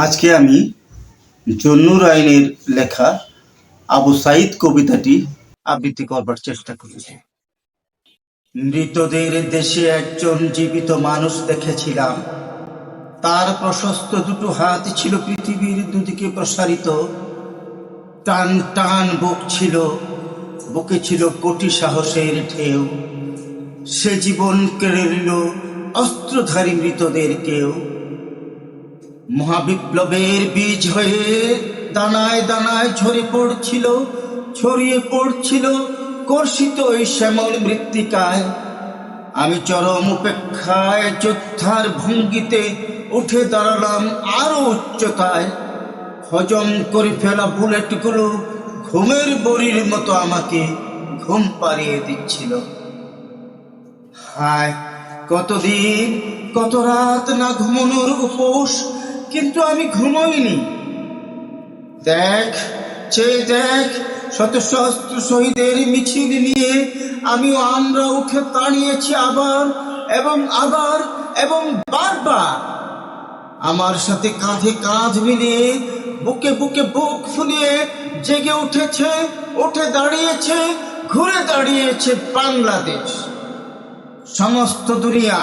আজকে আমি জন্নুর আইনের লেখা আবু সাইদ কবিতাটি আবৃত্তি করবার চেষ্টা করেছি। মৃতদের দেশে একজন জীবিত মানুষ দেখেছিলাম। তার প্রশস্ত দুটো হাত ছিল পৃথিবীর দুদিকে প্রসারিত। টান টান বুক ছিল, বুকে ছিল কোটি সাহসের ঢেউ। সে জীবন কেড়ে নিল অস্ত্রধারী মৃতদের কেউ। মহাবিপ্লবের বীজ হয়ে দানায় দানায় ছড়িয়ে পড়ছিল কর্ষিত ওই শ্যামল মৃত্তিকায়। আমি চরম উপেক্ষায় যোদ্ধার ভঙ্গিতে উঠে দাঁড়ালাম আরো উচ্চতায়। হজম করে ফেলা বুলেটগুলো ঘুমের বড়ির মতো আমাকে ঘুম পাড়িয়ে দিচ্ছিল। হায়, কতদিন কত রাত না ঘুমানোর উপোস, কিন্তু আমি ঘুমোইনি। দেখ, চেয়ে দেখ, শত সহস্র শহীদের মিছিল নিয়ে আমরা উঠে দাঁড়িয়েছি আবার এবং আবার এবং বারবার। আমার সাথে কাঁধে কাঁধ মিলিয়ে বুকে বুকে বুক ফুলিয়ে জেগে উঠে দাঁড়িয়েছে, ঘুরে দাঁড়িয়েছে বাংলাদেশ। সমস্ত দুনিয়া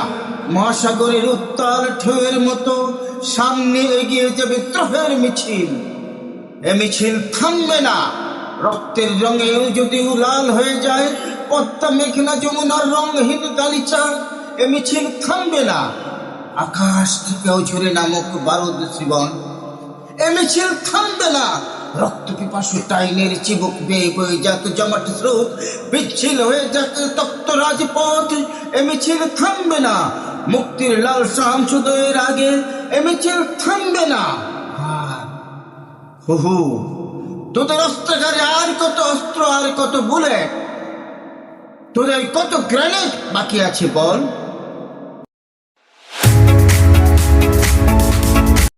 মহাসাগরের উত্তাল ঢেউয়ের মতো সামনে এগিয়ে যাবে বিদ্রোহের মিছিল। এ মিছিল থামবে না। রক্তের রঙেও যদি লাল হয়ে যায় পদ্মা মেঘনা যমুনার রঙহীন গালিচা, এ মিছিল থামবে না। আকাশ থেকেও ঝরে নামক বারুদ জীবন, এ মিছিল থামবে না। রক্ত পিপাসু টাইনের চিবুক বেয়ে বয়ে যাক জমাট স্রোত, বিচ্ছিল হয়ে যাক তপ্ত রাজপথ, এ মিছিল থামবে না। মুক্তির লাল শামসুদয়ের আগে এ মিছিল থামবে না। হু তোদের অস্ত্রাগারে আর কত অস্ত্র, আর কত বুলেট, তোদের কত গ্রেনেড বাকি আছে বল?